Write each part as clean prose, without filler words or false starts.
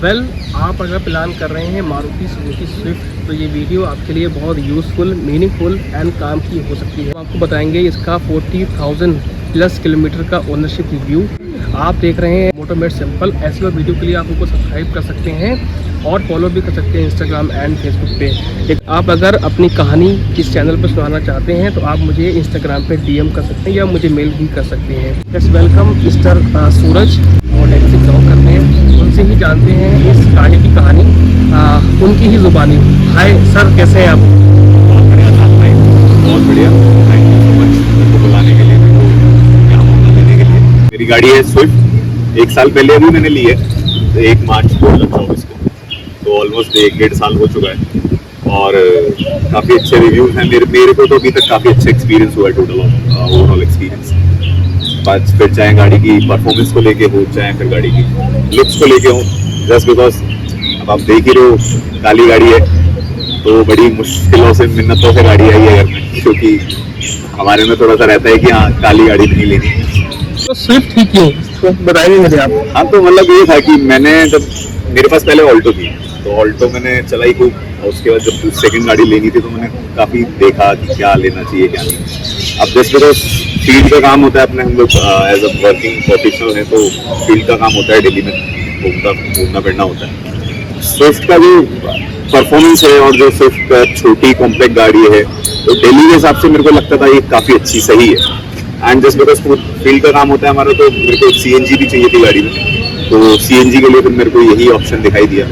Well, आप अगर plan कर रहे हैं मारुति सुजुकी स्विफ्ट तो ये वीडियो आपके लिए बहुत यूज़फुल, मीनिंगफुल एंड काम की हो सकती है। आपको बताएंगे इसका 40,000 प्लस किलोमीटर का ओनरशिप रिव्यू। आप देख रहे हैं मोटोमेट सिंपल। ऐसे वीडियो के लिए आप उनको सब्सक्राइब कर सकते हैं और फॉलो भी कर सकते हैं इंस्टाग्राम एंड फेसबुक पे। आप अगर अपनी कहानी इस चैनल पर सुनाना चाहते हैं तो आप मुझे इंस्टाग्राम पे डीएम कर सकते हैं या मुझे मेल भी कर सकते हैं। लेट्स वेलकम मिस्टर सूरज और टैक्सी ब्लॉग करते हैं, उनसे ही जानते हैं इस गाड़ी की कहानी, उनकी ही जुबानी। हाय सर, कैसे हैं आप? बहुत बढ़िया थैंक यू सो मच मेरे को बुलाने के लिए, यहाँ मौका देने के लिए। मेरी गाड़ी है स्विफ्ट, 1 साल पहले अभी मैंने ली है, 1 मार्च 2024 को, तो ऑलमोस्ट 1-1.5 साल हो चुका है और काफ़ी अच्छे रिव्यूज़ हैं। मेरे को तो अभी तक काफ़ी अच्छा एक्सपीरियंस हुआ है, टोटल ओवरऑल एक्सपीरियंस। बात फिर चाहे गाड़ी की परफॉर्मेंस को लेके हो, चाहे फिर गाड़ी की लुक्स को लेके हो, जस्ट बिकॉज अब आप देख ही रहे हो काली गाड़ी है तो बड़ी मुश्किलों से, मिन्नतों से गाड़ी आई है घर में, क्योंकि हमारे में थोड़ा सा रहता है कि हाँ काली गाड़ी नहीं लेनी। तो स्विफ्ट ही क्यों, तो बताइए मुझे आप। हाँ, तो मतलब ये था कि मैंने जब मेरे पास पहले ऑल्टो थी तो ऑल्टो मैंने चलाई खूब, और उसके बाद जब सेकंड गाड़ी लेनी थी तो मैंने काफ़ी देखा कि क्या लेना चाहिए क्या नहीं। अब जस्ट बिकॉज फील्ड का काम होता है, अपने हम लोग एज अ वर्किंग प्रोफेशनल हैं तो फील्ड का काम होता है, डेली में घूमना फिरना होता है। स्विफ्ट का जो परफॉर्मेंस है और जो स्विफ्ट का छोटी कॉम्पैक्ट गाड़ी है तो डेली के हिसाब से मेरे को लगता था ये काफ़ी अच्छी सही है। एंड जस्ट बिकॉज फील्ड का काम होता है हमारा तो मेरे को CNG भी चाहिए थी गाड़ी में, तो CNG के लिए फिर मेरे को यही ऑप्शन दिखाई दिया।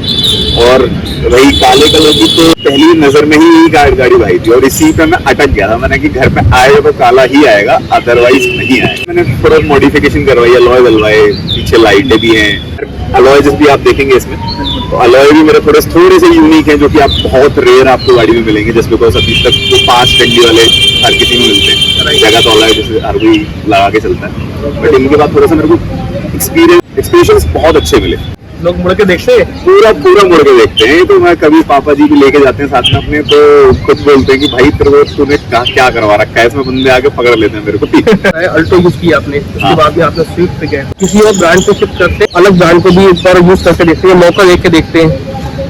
और वही काले कलर की तो पहली नज़र में ही यही गाड़ी भाई थी और इसी पे मैं अटक गया था। मैंने कि घर में आएगा तो काला ही आएगा, अदरवाइज नहीं आएगा। मैंने थोड़ा मॉडिफिकेशन करवाई, अलॉय डलवाए, पीछे लाइटें भी हैं, अलॉय जिस भी आप देखेंगे इसमें, तो अलॉय भी मेरे थोड़े से यूनिक हैं जो कि आप बहुत रेयर आपको गाड़ी में मिलेंगे, जस्ट बिकॉज अभी तक जो 5 डंडी वाले हर किसी में मिलते हैं, जगह तो अलॉय जैसे हर कोई लगा के चलता है। बट इनके बाद थोड़ा सा मेरे को एक्सपीरियंस बहुत अच्छे मिले। लोग मुड़ के देखते हैं, पूरा मुड़ के देखते हैं। तो मैं कभी पापा जी भी लेके जाते हैं साथ में अपने, तो खुद बोलते हैं कि भाई तेरे को तूने क्या करवा रखा है इसमें, बंदे आके पकड़ लेते हैं मेरे को। अल्टो यूज किया आपने, उसके बाद भी आपने स्विफ्ट पे गए, किसी और ब्रांड पे शिफ्ट करते हैं, अलग ब्रांड को भी एक बार यूज करके देखते हैं, मौका देख के देखते हैं।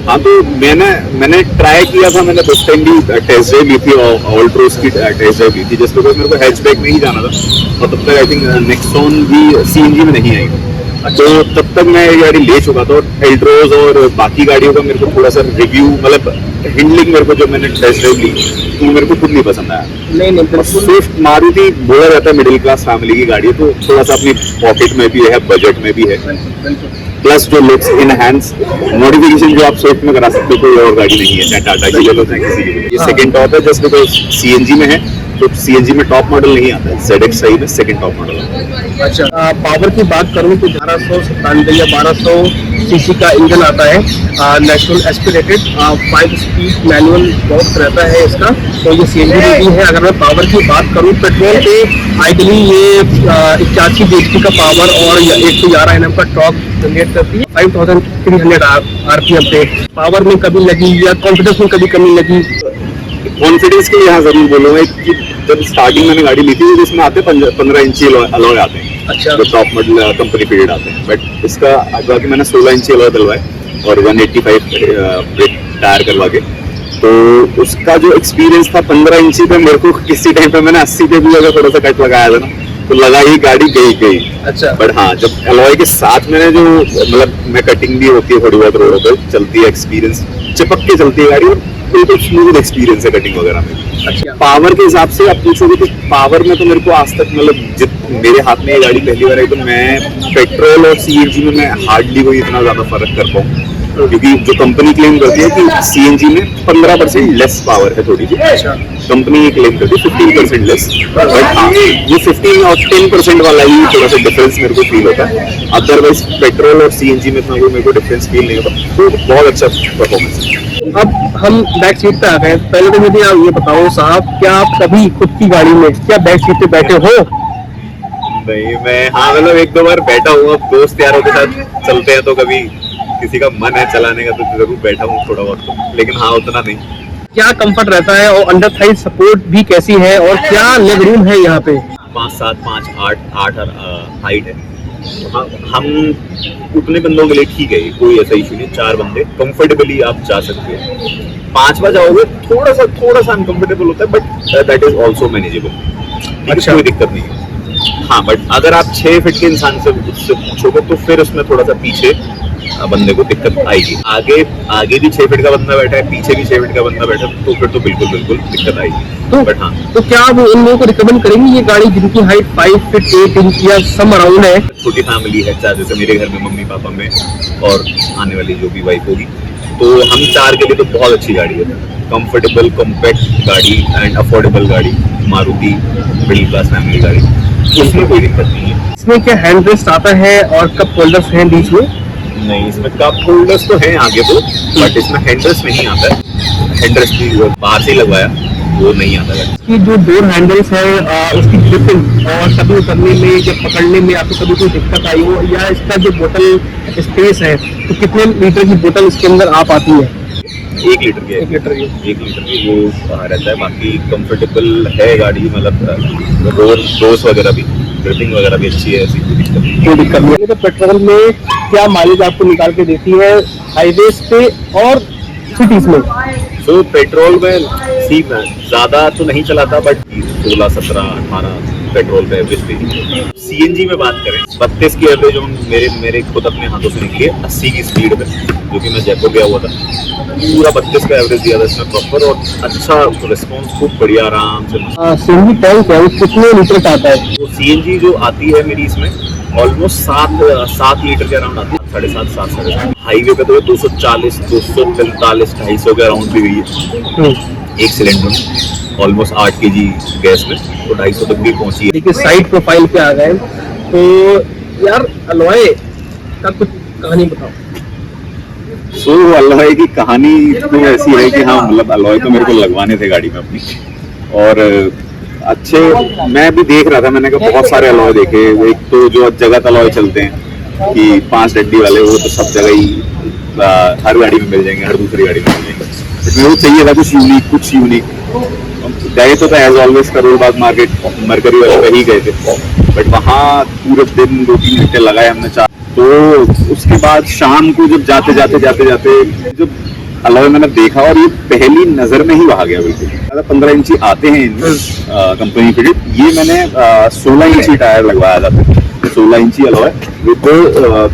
हाँ, तो मैंने ट्राई किया था, मैंने उस टाइम भी टेस्ट ड्राइव ली थी, ऑल्ट्रोस की टेस्ट ड्राइव ली थी, जस्ट बिकॉज मेरे को हैचबैक में ही जाना था और तब तक आई थिंक नेक्सॉन भी CNG में नहीं आई। तो तब तक मैं ये गाड़ी ले चुका था और एल्ट्रोज और बाकी गाड़ियों का मेरे को थोड़ा सा रिव्यू, मतलब हैंडलिंग मेरे को जब मैंने टेस्ट ड्राइव ली तो मेरे को खुद नहीं पसंद आया। नहीं, स्विफ्ट मारुति बोला जाता है मिडिल क्लास फैमिली की गाड़ी, तो थोड़ा सा अपनी पॉकेट में भी है, बजट में भी है, प्लस जो लुक्स इनहैंस मॉडिफिकेशन जो आप स्विफ्ट में करा सकते हो कोई और गाड़ी नहीं है, चाहे टाटा की ले लो चाहे किसी की ले लो। ये सेकंड टॉप है जस्ट बिकॉज CNG में है, तो CNG में टॉप मॉडल नहीं आता है, ZX में सेकंड टॉप मॉडल आता है। अच्छा, पावर की बात करूँ तो 1197 या 1200 सीसी का इंजन आता है, natural aspirated, 5 speed manual box रहता है इसका, तो ये CNG भी है। अगर मैं पावर की बात करूँ पेट्रोल पे आइडली ये 81 bhp का पावर और 111 Nm का टॉर्क जनरेट करती है, 5300 RPM पे। पावर में कभी लगी या कॉन्फिडेंस में कभी कमी लगी? कॉन्फिडेंस के लिए यहाँ जरूर बोलूँगा कि जब स्टार्टिंग मैंने गाड़ी ली थी तो इसमें आते 15 इंची अलॉय आते हैं। अच्छा, जो टॉप मॉडल कंपनी फील्ड आते हैं, बट इसका बाकी मैंने 16 इंची अलॉय डलवाए और 185 ब्रेक टायर करवा के, तो उसका जो एक्सपीरियंस था 15 इंची पे, मेरे को किसी टाइम पे मैंने 80 पे भी अगर थोड़ा सा कट लगाया था ना तो लगा ही गाड़ी गई। अच्छा, बट हाँ, जब अलॉय के साथ मैंने जो मतलब मैं कटिंग भी होती है थोड़ी बहुत रोडों पर चलती है, एक्सपीरियंस चिपक के चलती है गाड़ी और बिल्कुल स्मूथ एक्सपीरियंस है कटिंग वगैरह में। अच्छा, पावर के हिसाब से आप पूछोगे तो पावर में तो मेरे को आज तक मतलब मेरे हाथ में ये गाड़ी पहली बार आई तो मैं पेट्रोल और CNG में मैं हार्डली कोई इतना ज्यादा फर्क कर पाऊँ, क्योंकि जो कंपनी क्लेम करती है कि CNG में 15% लेस पावर है थोड़ी सी, कंपनी ये क्लेम करती है 15% लेस, बट हाँ ये 15 और 10% वाला ही थोड़ा सा डिफरेंस मेरे को फील होता है। अदरवाइज पेट्रोल और CNG में इतना कोई मेरे को डिफरेंस फील नहीं होता, तो बहुत अच्छा परफॉर्मेंस है। अब हम बैक सीट पे आ गए। पहले तो मुझे आप ये बताओ साहब, क्या आप कभी खुद की गाड़ी में क्या बैक सीट पे बैठे हो? नहीं, मैं हाँ मतलब 1-2 बार बैठा हूँ, अब दोस्त यारों के साथ चलते हैं तो कभी किसी का मन है चलाने का तो जरूर बैठा हूँ थोड़ा बहुत, तो लेकिन हाँ उतना नहीं। क्या कंफर्ट रहता है और अंडर थाई सपोर्ट भी कैसी है और क्या लेग रूम है यहाँ पे? 5'7", 5'8" हाइट है हम उतने बंदों के लिए ठीक है, कोई ऐसा इशू नहीं। 4 बंदे कंफर्टेबली आप जा सकते हैं। 5वां जाओगे थोड़ा सा अनकंफर्टेबल होता है, but that is also manageable. अच्छा, कोई दिक्कत नहीं है। हाँ, बट अगर आप 6 फीट के इंसान से उससे पूछोगे तो फिर उसमें थोड़ा सा पीछे बंदे को दिक्कत आएगी। आगे भी 6 फीट का बंदा बैठा है, पीछे भी 6 फीट का बंदा बैठा है, तो फिर तो बिल्कुल दिक्कत आएगी। तो बट हाँ, तो क्या आप उन लोगों को रिकमेंड करेंगे ये गाड़ी जिनकी हाइट 5 फीट 8 इंच या सम अराउंड है? छोटी फैमिली है, चाहे जैसे मेरे घर में मम्मी पापा में और आने वाली जो भी वाइफ होगी, तो हम 4 के लिए तो बहुत अच्छी गाड़ी है। कंफर्टेबल कॉम्पैक्ट गाड़ी एंड अफोर्डेबल गाड़ी, मारुति मिडिल क्लास फैमिली गाड़ी, इसमें कोई दिक्कत नहीं है। इसमें क्या हैंड रेस्ट आता है और कप होल्डर्स हैं बीच में? नहीं, इसमें कप होल्डर्स तो हैं आगे तो, बट इसमें हैंडरेस्ट नहीं आता है। हैंडरेस्ट भी बाहर से ही लगवाया, वो नहीं आता है। इसकी जो डोर हैंडल्स है उसकी ग्रिपिंग और कभी उतरने में या पकड़ने में आपको कभी कोई दिक्कत आई हो, या इसका जो बोतल स्पेस है तो कितने लीटर की बोतल इसके अंदर आ पाती है? 1 लीटर की। 1 लीटर की वो रहता है। बाकी कंफर्टेबल है गाड़ी, मतलब डोर्स वगैरह भी, ग्रिपिंग वगैरह भी अच्छी है, ऐसी कोई दिक्कत नहीं है। तो पेट्रोल में क्या माइलेज आपको निकाल के देती है हाईवेज पे और सिटीज में? तो पेट्रोल में ठीक है, ज्यादा तो नहीं चलाता, बट 16, 17, 18 पेट्रोल पे एवरेज पे। सीएनजी में बात करें, 32 की एवरेज मेरे खुद अपने हाथों से निकली है 80 की स्पीड पे, जो कि मैं जयपुर गया हुआ था। पूरा 32 का एवरेज दिया था इसमें प्रॉपर, और अच्छा रिस्पॉन्स, खूब बढ़िया, आराम से। सीएनजी टैंक है, कितने लीटर का आता है? तो सीएनजी जो आती है मेरी इसमें ऑलमोस्ट 7 लीटर के अराउंड आती है, 7.5 हाईवे पे तो 240, 245, 250 के अराउंड भी गई है एक सिलेंडर में। ऑलमोस्ट 8 kg गैस में तो 250 तक भी पहुंची है। देखिए साइड प्रोफाइल पे आ गए, तो यार अलॉय का कुछ कहानी बताओ। सो अलॉय की कहानी तो ऐसी है कि हाँ, मतलब अलॉय तो मेरे को लगवाने थे गाड़ी में अपनी, और अच्छे मैं भी देख रहा था, मैंने कहा बहुत सारे अलॉय देखे। एक तो जो जगत अलॉय चलते हैं कि 5 डंडी वाले, वो तो सब जगह ही हर गाड़ी में मिल जाएंगे, हर दूसरी गाड़ी में मिल जाएंगे। मेरे को चाहिए था कुछ यूनिक। गए तो एज ऑलवेज करोड़बाग मार्केट मरकरी वाले पे ही गए थे, बट वहाँ पूरे दिन 2-3 घंटे लगाए हमने। तो उसके बाद शाम को जब जाते जब अलॉय मैंने देखा, और ये पहली नजर में ही वहा गया बिल्कुल। 15 इंची आते हैं कंपनी फिटेड, ये मैंने 16 इंची टायर लगवाया था। 16 इंची अलॉय विद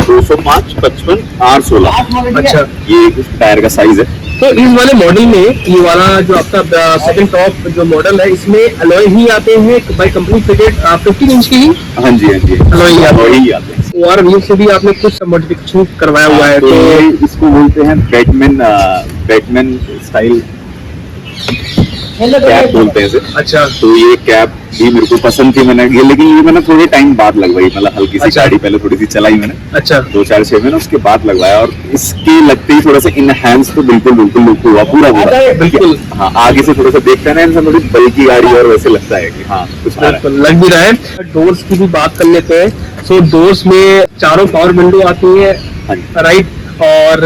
205, 55, R16। अच्छा, ये टायर का साइज है। तो इस वाले मॉडल में, ये वाला जो आपका सेकंड टॉप जो मॉडल है, इसमें अलॉय ही आते हैं बाय कंपनी फिटेड 15 इंच की ही? हाँ जी अलॉय ही आते हैं। और व्हील से भी आपने कुछ मॉडिफिकेशन करवाया हुआ है, तो इसको बोलते हैं बैटमैन स्टाइल कैप बोलते हैं इसे। अच्छा, तो ये कैप भी मेरे को पसंद थी, लेकिन ये मैंने थोड़े टाइम बाद लगवाई, मतलब हल्की सी गाड़ी पहले थोड़ी सी चलाई मैंने। अच्छा, 2-4 महीने उसके बाद लगवाया, और इसके लगते ही थोड़ा सा इनहैंस तो बिल्कुल लुक हुआ पूरा बिल्कुल। हाँ, आगे से थोड़ा सा देखते हैं ना, थोड़ी बल्कि गाड़ी और वैसे लगता है कि हाँ कुछ लग भी रहा है। डोर्स की भी बात कर लेते हैं। सो डोर्स में 4 पावर विंडो आती है, राइट, और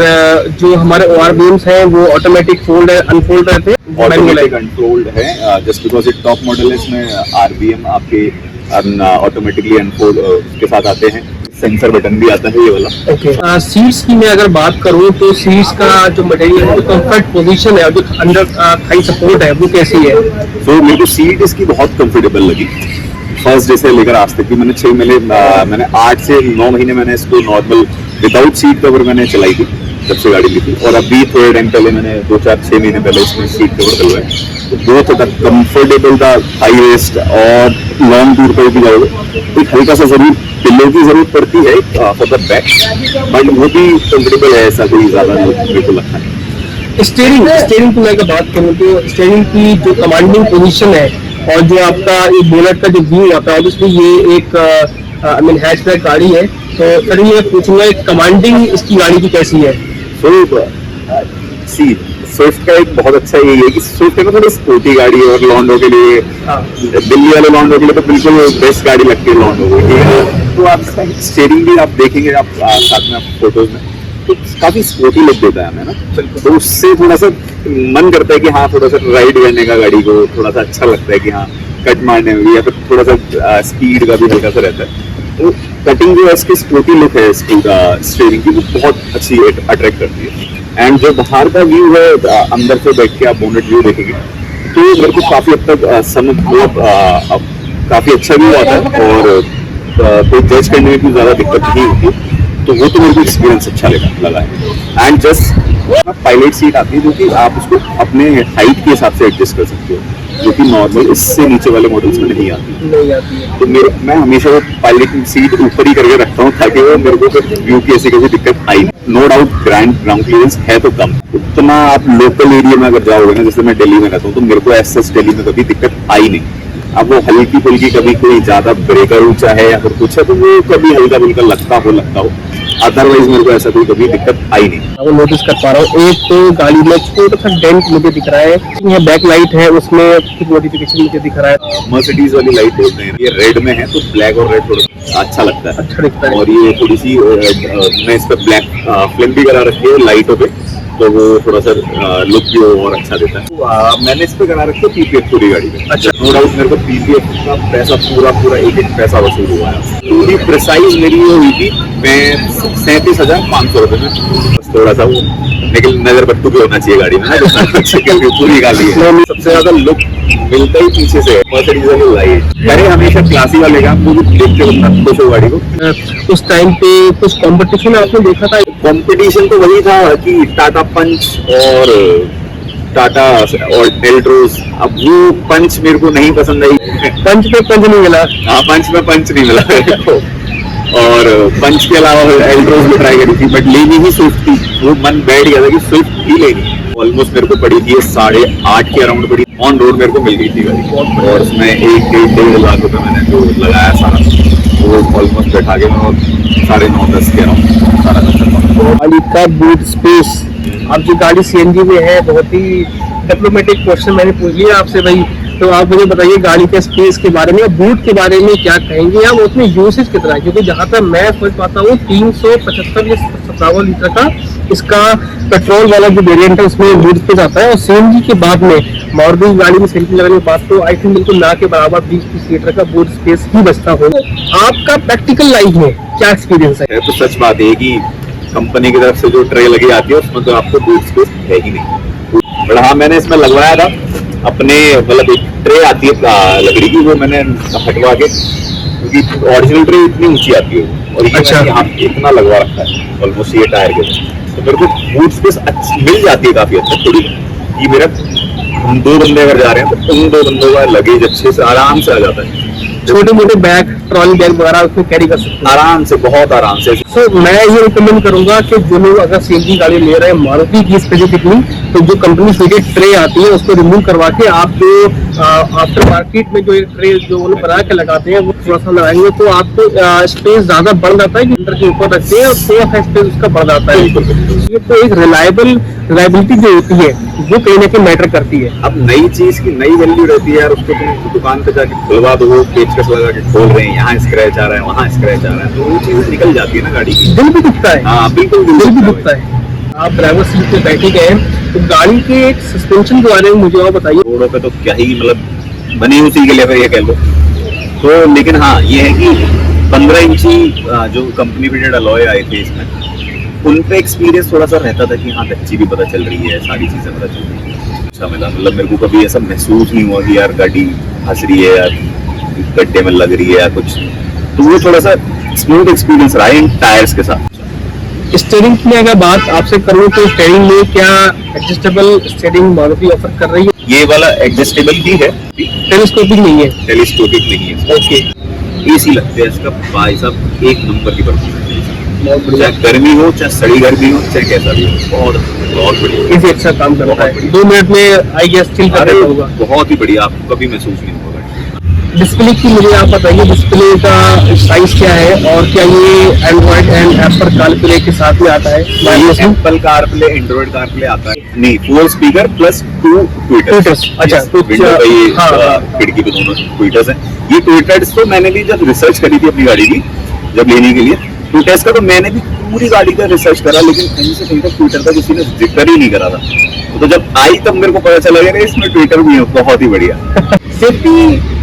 जो हमारे OR बीम्स हैं वो ऑटोमेटिक फोल्ड अनफोल्ड रहते हैं, ऑटोमेटिक अनफोल्ड है। जस्ट बिकॉज ये टॉप मॉडल है, इसमें RBM आपके ऑटोमेटिकली अनफोल्ड के साथ आते हैं। सेंसर बटन भी आता है ये वाला। ओके, सीट्स की मैं अगर बात करूं तो सीट्स का जो मटेरियल है, जो कंफर्ट पोजीशन है, जो अंडर थाई सपोर्ट है, वो कैसी है? तो मेरे को सीट इसकी बहुत कंफर्टेबल लगी। फर्स्ट डे से लेकर आज तक की मैंने 6 महीने, मैंने 8 से 9 महीने मैंने इसको नॉर्मल विदाउट सीट कवर मैंने चलाई थी जब से गाड़ी ली थी, और अभी थोड़े टाइम पहले मैंने 2-4-6 महीने पहले इसमें सीट कवर डलवाए। तो बहुत ज़्यादा कंफर्टेबल था, हाई वेस्ट, और लॉन्ग टूर पर भी जाओगे एक हल्का सा जरूर पिल्लो की जरूरत पड़ती है फॉर द बैक, बट वो भी कंफर्टेबल है, ऐसा कोई ज़्यादा मेरे को लगता है। स्टीयरिंग की मैं बात करूँ तो स्टीयरिंग की जो कमांडिंग पोजीशन है, और जो आपका ये बोनट का जो व्यू आता है, ऑब्वियसली ये एक हैचबैक गाड़ी है, तो सर ये पूछूंगा कमांडिंग इसकी गाड़ी की कैसी है? स्विफ्ट का एक बहुत अच्छा ये है कि स्विफ्ट में थोड़ी स्पोर्टी गाड़ी है, और लॉन्डो के लिए, दिल्ली वाले लॉन्डो के लिए तो बिल्कुल बेस्ट गाड़ी लगती है लॉन्डो को, ठीक है। तो आप स्टीयरिंग भी आप देखेंगे, आप साथ में आप फोटोज में, तो काफी स्पोर्टी लुक देता है हमें ना, तो उससे थोड़ा सा मन करता है कि हाँ थोड़ा सा राइड करने का गाड़ी को, थोड़ा सा अच्छा लगता है कि हाँ कट मारने में, या फिर थोड़ा सा स्पीड का भी हल्का सा रहता है। तो कटिंग जो है इसकी स्पोर्टी लुक है इसकी स्टीयरिंग की, वो बहुत अच्छी अट्रैक्ट करती है। एंड जो बाहर का व्यू है, अंदर से बैठ के आप बोनेट व्यू देखेंगे तो मेरे को काफी हद तक काफी अच्छा व्यू आता है और कोई जज करने में भी ज्यादा दिक्कत नहीं होती, तो वो तो मेरे को एक्सपीरियंस अच्छा लगा है। एंड जस्ट पायलट सीट आती है जो कि आप उसको अपने हाइट के हिसाब से एडजस्ट कर सकते हो, जो कि नॉर्मल इससे नीचे वाले मॉडल्स में नहीं आती है। तो मैं हमेशा वो पायलट सीट ऊपर ही करके रखता हूँ ताकि वो मेरे को व्यू की ऐसी कोई दिक्कत आई नहीं। नो डाउट ग्राउंड क्लियरेंस है तो कम, उतना आप लोकल एरिया में अगर जाओगे ना, जैसे मैं दिल्ली में रहता हूँ, तो मेरे को ऐसे दिल्ली में कभी दिक्कत आई नहीं। अब वो हल्की फुल्की कभी कोई ज्यादा ब्रेकर ऊंचा है या फिर कुछ है तो वो कभी हल्का फुल्का लगता हो, अदरवाइज मेरे को ऐसा कोई कभी दिक्कत आई नहीं। वो नोटिस कर पा रहा हूँ, एक तो गाड़ी में छोटा सा डेंट मुझे दिख रहा है, ये बैक लाइट है उसमें कुछ नोटिफिकेशन मुझे दिख रहा है। मर्सिडीज वाली लाइट बोलते हैं, ये रेड में है तो ब्लैक और रेड थोड़ा अच्छा लगता है, अच्छा दिखता है। और ये थोड़ी सी मैं इस पर ब्लैक फिल्म भी करा रखी है लाइटों पे, तो वो थोड़ा सा लुक भी और अच्छा देता है। तो मैंने इस पे करा रखी है पीपीएफ पूरी गाड़ी में। अच्छा, नो डाउट मेरे को पीपीएफ का पैसा पूरा एक पैसा वसूल हुआ है। पूरी प्रिसाइज मेरी ये हुई थी 37,500 रुपए में, बस थोड़ा सा वो, लेकिन नजर बट्टू भी होना चाहिए गाड़ी में ना, क्योंकि पूरी गाड़ी है। सबसे ज्यादा लुक मिलता ही पीछे से मर्सिडीज वाली लाइट। अरे हमेशा क्लासी वाले का वो भी देख के उतना खुश हो गाड़ी को। उस टाइम पे कुछ कंपटीशन आपने देखा था? कंपटीशन तो वही था कि टाटा पंच और टाटा और एल्ट्रोज। अब वो पंच मेरे को नहीं पसंद आई, पंच पे पंच नहीं मिला। हाँ, पंच में पंच नहीं मिला मेरे को, और पंच के अलावा एल्ट्रोज भी ट्राई करी थी, बट लेनी ही स्विफ्ट थी। वो मन बैठ गया था कि स्विफ्ट ही लेनी। ऑलमोस्ट मेरे को पड़ी थी 8.5 के अराउंड पड़ी, ऑन रोड मेरे को मिल गई थी गाड़ी, और उसमें 1-1.5 लाख रुपए मैंने जो लगाया सारा, वो ऑलमोस्ट बैठा के मैं 9.5-10 के अराउंड सारा गाड़ी का बूट स्पेस। अब जो गाड़ी सीएनजी में है, बहुत ही डिप्लोमेटिक क्वेश्चन मैंने पूछ लिया आपसे भाई, तो आप मुझे बताइए गाड़ी के स्पेस के बारे में, बूट के बारे में क्या कहेंगे आप, उसमें यूसेज कितना है? क्योंकि जहां तक मैं सोच पाता हूँ 375 या 57 लीटर का इसका पेट्रोल वाला जो वेरिएंट है उसमें बूट स्पेस आता है, और सीएनजी के बाद में मारुति गाड़ी में सेल्फी लगाने के बाद तो आई थिंक बिल्कुल ना के बराबर 20-30 लीटर का बूट स्पेस ही बचता हो। आपका प्रैक्टिकल लाइफ में क्या एक्सपीरियंस है? तो सच बात है कि कंपनी की तरफ से जो ट्रे लगी आती है उसमें तो आपको बूट स्पेस है ही नहीं, बट हाँ मैंने इसमें लगवाया था अपने, मतलब एक ट्रे आती है लकड़ी की, वो मैंने हटवा के, क्योंकि ओरिजिनल ट्रे इतनी ऊंची आती है और ये अच्छा, यहाँ इतना लगवा रखा है ऑलमोस्ट ये टायर के, तो मेरे को बूट स्पेस मिल जाती है काफी अच्छा थोड़ी। ये मेरा हम 2 बंदे अगर जा रहे हैं तो उन 2 बंदों का लगेज अच्छे से आराम से आ जाता है, छोटे मोटे बैग, ट्रॉली बैग वगैरह उसमें कैरी कर सकते हैं आराम से, बहुत आराम से। तो मैं ये रिकमेंड करूंगा कि जो लोग अगर सीएनजी गाड़ी ले रहे हैं मारुति की स्पेसिफिकली, तो जो कंपनी फिटेड ट्रे आती है उसको रिमूव करवा के आप जो आफ्टर मार्केट में जो एक ट्रे जो उन्हें बना के लगाते हैं वो थोड़ा सा लगाएंगे तो आपको स्पेस ज्यादा बढ़ जाता है, अंदर के ऊपर रखते हैं और सेफ स्पेस उसका बढ़ जाता है। ये तो एक रिलायबिलिटी जो होती है वो कहीं ना कहीं मैटर करती है। अब नई चीज की नई वैल्यू रहती है यार, उसको तुम दुकान पे जाके खुलवा दो, पेचकस लगा के खोल रहे हैं, यहाँ स्क्रैच आ रहा है, वहाँ स्क्रैच आ रहा है, तो वो चीजें निकल जाती है ना गाड़ी की, दिल भी दुखता है। हाँ बिल्कुल दिल भी दुखता है। आप ड्राइवर सीट पे बैठे गए तो गाड़ी के एक सस्पेंशन के बारे में मुझे और बताइए। रोडों पे तो क्या ही मतलब बनी उसी के लिए ये कह लो तो, लेकिन हाँ ये है कि 15 इंची जो कंपनी फिटेड अलॉय आए थे इसमें, उन पे एक्सपीरियंस थोड़ा सा रहता था कि हाँ कच्ची भी पता चल रही है, सारी चीजें पता चल रही है, अच्छा मिला। मतलब मेरे को कभी ऐसा महसूस नहीं हुआ कि यार गाड़ी फंस रही है यार, गड्ढे में लग रही है या कुछ, तो वो थोड़ा सा स्मूथ एक्सपीरियंस रहा है इन टायर्स के साथ। स्टीयरिंग में अगर बात आपसे करूं तो स्टीयरिंग में क्या एडजस्टेबल स्टीयरिंग मारुति ऑफर कर रही है? ये वाला एडजस्टेबल ही है, टेलीस्कोपिक नहीं है। टेलीस्कोपिक नहीं है। ओके, एसी लगते हैं इसका भाई साहब, एक नंबर की परफॉर्मेंस, चाहे गर्मी हो चाहे सड़ी गर्मी हो चाहे कैसा भी हो, बहुत बढ़िया, इसी अच्छा काम कर रहा है। 2 मिनट में आई गेस चिल कर रहा होगा, बहुत ही बढ़िया, आपको कभी महसूस नहीं होगा। डिस्प्ले की मुझे आप बताइए, डिस्प्ले का साइज क्या है और क्या ये एंड्रॉइड एंड एप्पल कारप्ले के साथ में आता है? एप्पल कारप्ले, एंड्रॉइड कारप्ले आता है नहीं, 4 स्पीकर प्लस 2 ट्विटर्स। अच्छा, विंडो का ये खिड़की पे दोनों ट्विटर्स हैं। ये ट्विटर्स तो मैंने भी जब रिसर्च करी थी अपनी गाड़ी की, जब लेने के लिए ट्विटर्स का, तो मैंने भी पूरी गाड़ी का रिसर्च करा, लेकिन कहीं से कहीं तक ट्विटर का किसी ने जिक्र ही नहीं करा था। तो जब आई तब मेरे को पता चला कि इसमें ट्विटर भी है, बहुत ही बढ़िया। सेफ्टी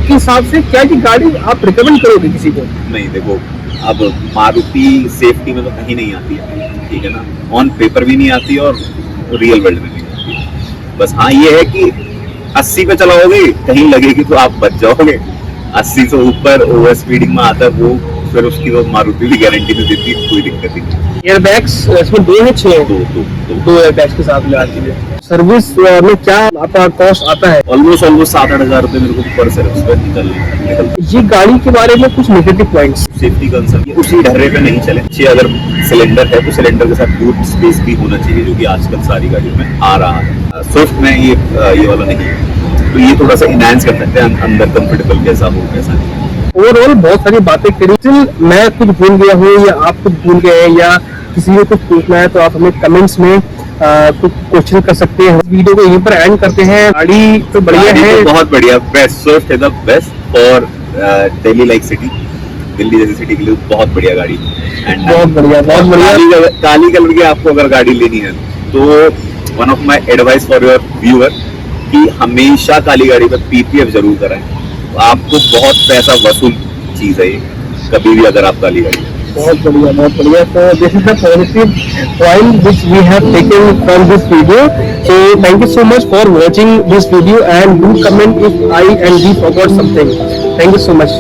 के हिसाब से क्या की गाड़ी आप रिकमेंड करोगे किसी को? नहीं देखो, अब मारुति सेफ्टी में तो कहीं नहीं आती है, ठीक है ना, ऑन पेपर भी नहीं आती और रियल वर्ल्ड में भी नहीं आती। बस हाँ ये है कि 80 पे चलाओगे कहीं लगेगी तो आप बच जाओगे, 80 से ऊपर ओवर स्पीडिंग में आता है वो फिर उसकी तो मारुति भी गारंटी नहीं देती, कोई दिक्कत ही नहीं। एयर बैग्स इसमें 2 है 6 है? दो एयर बैग्स के साथ मिला दीजिए। सर्विस में क्या आपका कॉस्ट आता है? ऑलमोस्ट 7-8 हजार रुपए मेरे को पर सर्विस पे निकल। ये गाड़ी के बारे में कुछ नेगेटिव पॉइंट्स? सेफ्टी कंसर्न, उसी ढर्रे पे नहीं चले। अच्छी अगर सिलेंडर है तो सिलेंडर के साथ बूट स्पेस भी होना चाहिए, जो कि आजकल सारी गाड़ियों में आ रहा है। स्विफ्ट में ये वाला नहीं है, तो ये थोड़ा सा इनहैंस कर सकते हैं अंदर, कंफर्टेबल कैसा हो कैसा नहीं। ओवरऑल बहुत सारी बातें करी, स्टिल मैं कुछ भूल गया हूँ या आप कुछ भूल गए हैं या किसी को कुछ पूछना है तो आप हमें कमेंट्स में कुछ क्वेश्चन कर सकते हैं। वीडियो को यहीं पर एंड करते हैं। गाड़ी तो बढ़िया है, तो बहुत बढ़िया, बेस्ट स्विफ्ट है the best for Delhi like city, Delhi जैसी सिटी के लिए बहुत बढ़िया गाड़ी। एंड बहुत बढ़िया, बहुत बढ़िया। काली कलर की आपको अगर गाड़ी लेनी है तो one of my advice for your viewer कि हमेशा काली गाड़ी पर पीपीएफ जरूर कराएं, आपको बहुत पैसा वसूल चीज है ये, कभी भी अगर आप काली गाड़ी। बहुत बढ़िया, बहुत बढ़िया। So this is the positive point which we have taken from this video. So thank you so much for watching this video and do comment if I and we forgot something. Thank you so much.